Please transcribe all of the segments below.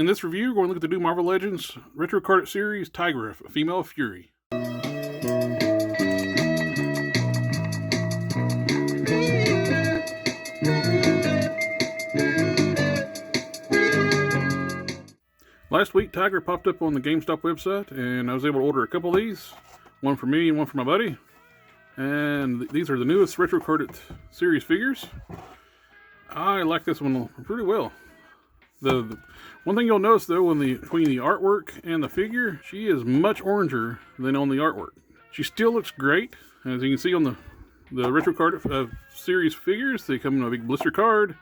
In this review, we're going to look at the new Marvel Legends Retro Card Series Tigra, Female Fury. Last week, Tigra popped up on the GameStop website, and I was able to order a couple of these. One for me and one for my buddy. And these are the newest Retro Card Series figures. I like this one pretty well. The one thing you'll notice though, between the artwork and the figure, she is much oranger than on the artwork. She still looks great. As you can see on the Retro Card Series figures, they come in a big blister card.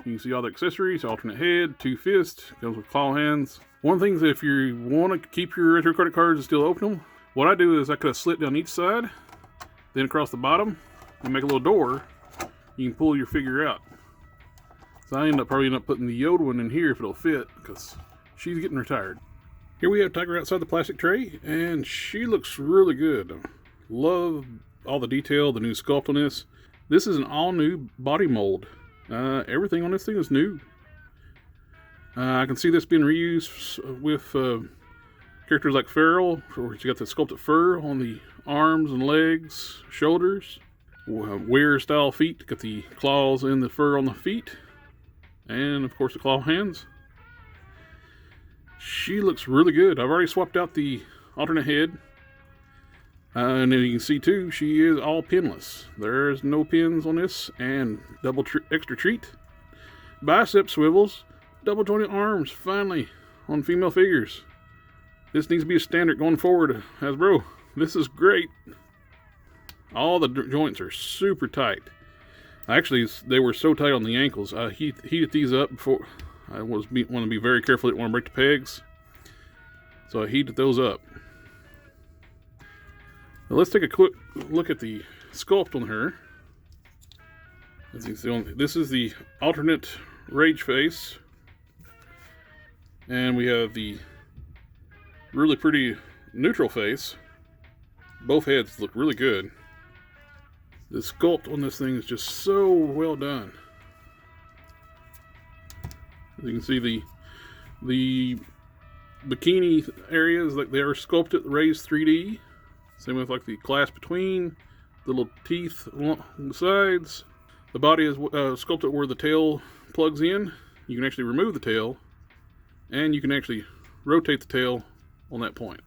You can see all the accessories, alternate head, 2 fists, comes with claw hands. One thing is, if you want to keep your Retro Card cards and still open them, what I do is I cut a slit down each side, then across the bottom, and make a little door. You can pull your figure out. So I probably end up putting the Yoda one in here if it'll fit, because she's getting retired. Here we have Tigra outside the plastic tray, and she looks really good. Love all the detail, the new sculpt on this. This is an all new body mold. Everything on this thing is new. I can see this being reused with characters like Feral, where you got the sculpted fur on the arms and legs, shoulders. Wear style feet, got the claws and the fur on the feet. And of course the claw hands. She looks really good. I've already swapped out the alternate head. And then you can see too, she is all pinless. There's no pins on this, and double extra treat. Bicep swivels, double jointed arms, finally, on female figures. This needs to be a standard going forward, Hasbro. This is great. All the joints are super tight. Actually, they were so tight on the ankles. I heated these up before. I want to be very careful. I didn't want to break the pegs. So I heated those up. Now let's take a quick look at the sculpt on her. As you can see, this is the alternate rage face. And we have the really pretty neutral face. Both heads look really good. The sculpt on this thing is just so well done. As you can see, the bikini areas, like they are sculpted, raised 3D. Same with like the clasp between, the little teeth along the sides. The body is sculpted where the tail plugs in. You can actually remove the tail, and you can actually rotate the tail on that point.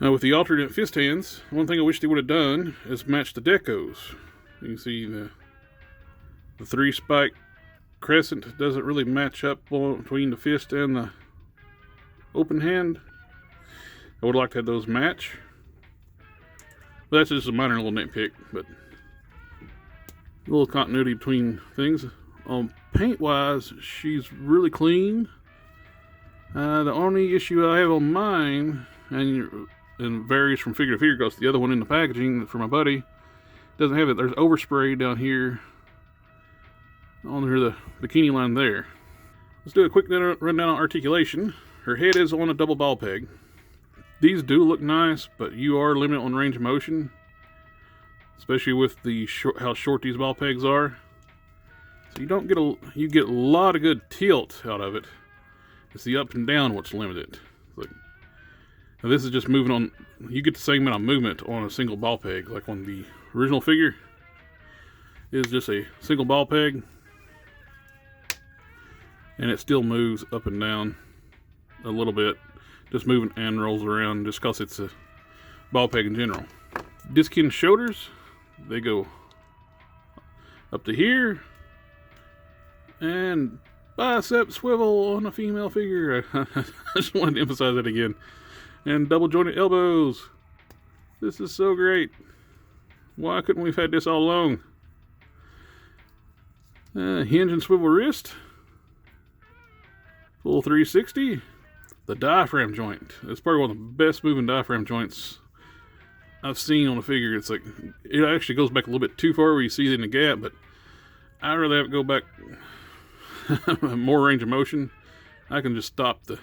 Now with the alternate fist hands, one thing I wish they would have done is match the decos. You can see the 3-spike crescent doesn't really match up between the fist and the open hand. I would like to have those match. But that's just a minor little nitpick, but a little continuity between things. Paint wise, she's really clean. The only issue I have on mine, and varies from figure to figure, because the other one in the packaging for my buddy doesn't have it. There's overspray down here on the bikini line there. Let's do a quick rundown on articulation. Her head is on a double ball peg. These do look nice, but you are limited on range of motion, especially with how short these ball pegs are. So you get a lot of good tilt out of it. It's the up and down what's limited. Now this is just moving on. You get the same amount of movement on a single ball peg, like on the original figure. It is just a single ball peg, and it still moves up and down a little bit, just moving and rolls around, just because it's a ball peg in general. Disc-in shoulders, they go up to here, and bicep swivel on a female figure. I just wanted to emphasize that again. And double jointed elbows. This is so great. Why couldn't we have had this all along? Hinge and swivel wrist. Full 360. The diaphragm joint. It's probably one of the best moving diaphragm joints I've seen on a figure. It's like, it actually goes back a little bit too far where you see it in the gap, but I'd rather have it go back more range of motion. I can just stop the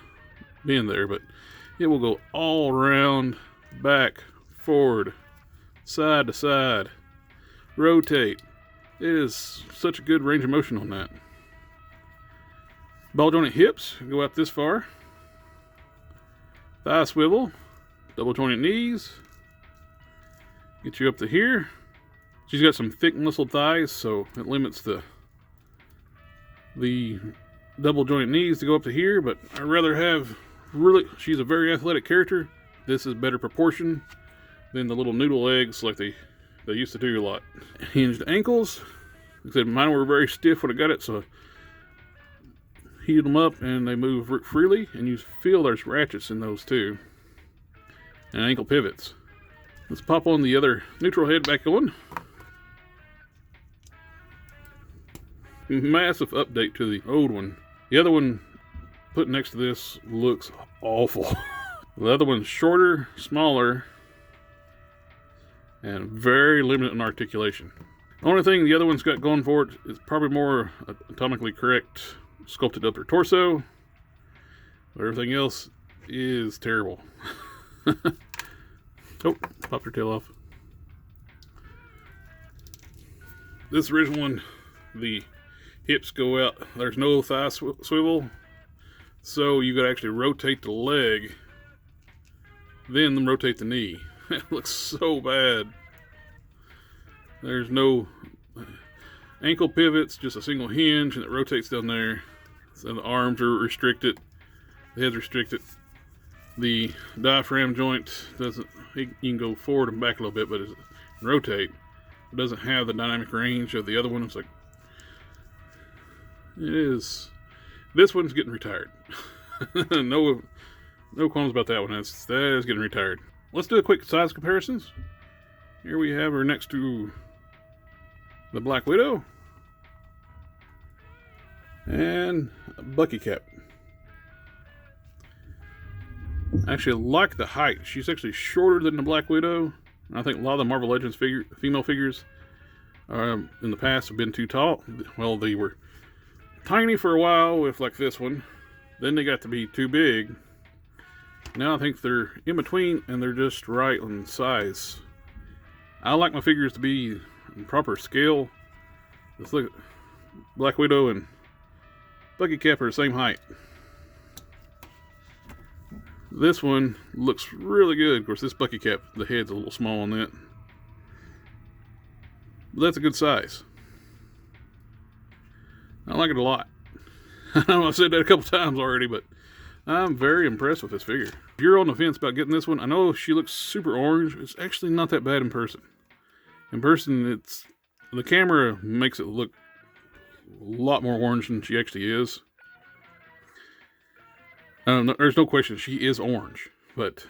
bend there, but it will go all around, back, forward, side to side, rotate. It is such a good range of motion on that. Ball jointed hips go out this far. Thigh swivel. Double jointed knees. Get you up to here. She's got some thick muscled thighs, so it limits the double jointed knees to go up to here, but I'd rather have she's a very athletic character. This is better proportion than the little noodle legs like they used to do a lot. Hinged ankles. Like I said, mine were very stiff when I got it, so I heated them up and they move freely, and you feel there's ratchets in those too. And ankle pivots. Let's pop on the other neutral head back on. Massive update to the old one. The other one put next to this looks awful. The other one's shorter, smaller, and very limited in articulation. The only thing the other one's got going for it is probably more anatomically correct sculpted upper torso. But everything else is terrible. Oh, popped her tail off. This original one, the hips go out. There's no thigh swivel, so you got to actually rotate the leg, then rotate the knee. It looks so bad. There's no ankle pivots, just a single hinge, and it rotates down there. So the arms are restricted, the head's restricted. The diaphragm joint doesn't. You can go forward and back a little bit, but it rotate. It doesn't have the dynamic range of the other one. It's like it is. This one's getting retired. No qualms about that one. That is getting retired. Let's do a quick size comparisons. Here we have her next to the Black Widow and Bucky Cap. I actually like the height. She's actually shorter than the Black Widow. I think a lot of the Marvel Legends female figures in the past have been too tall. Well, they were tiny for a while with like this one. Then they got to be too big. Now I think they're in between and they're just right on size. I like my figures to be in proper scale. Let's look at Black Widow and Bucky Cap are the same height. This one looks really good. Of course, this Bucky Cap, the head's a little small on that. But that's a good size. I like it a lot. I know I've said that a couple times already, but I'm very impressed with this figure. If you're on the fence about getting this one, I know she looks super orange. It's actually not that bad in person. In person, the camera makes it look a lot more orange than she actually is. There's no question she is orange, but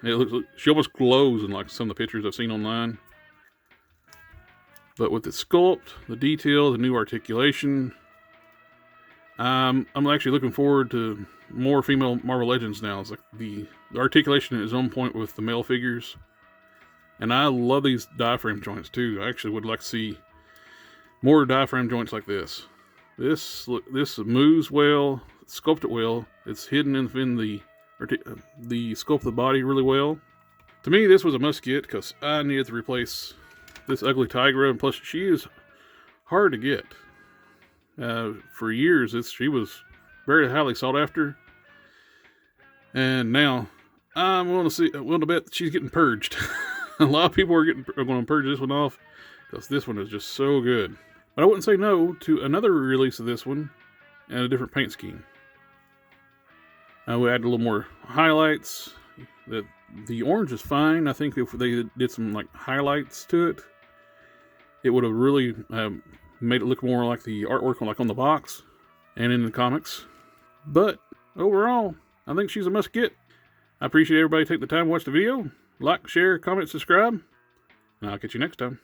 it looks she almost glows in like some of the pictures I've seen online. But with the sculpt, the detail, the new articulation, I'm actually looking forward to more female Marvel Legends now. It's like the articulation is on point with the male figures, and I love these diaphragm joints too. I actually would like to see more diaphragm joints like this. This moves well, sculpted well. It's hidden in the sculpt of the body really well. To me, this was a must get because I needed to replace this ugly Tigra, and plus she is hard to get. For years, she was very highly sought after, and now I'm willing to bet that she's getting purged. A lot of people are going to purge this one off because this one is just so good. But I wouldn't say no to another release of this one and a different paint scheme. We add a little more highlights. The orange is fine. I think if they did some like highlights to it, it would have really made it look more like the artwork on the box and in the comics. But overall, I think she's a must get. I appreciate everybody taking the time to watch the video. Like, share, comment, subscribe, and I'll catch you next time.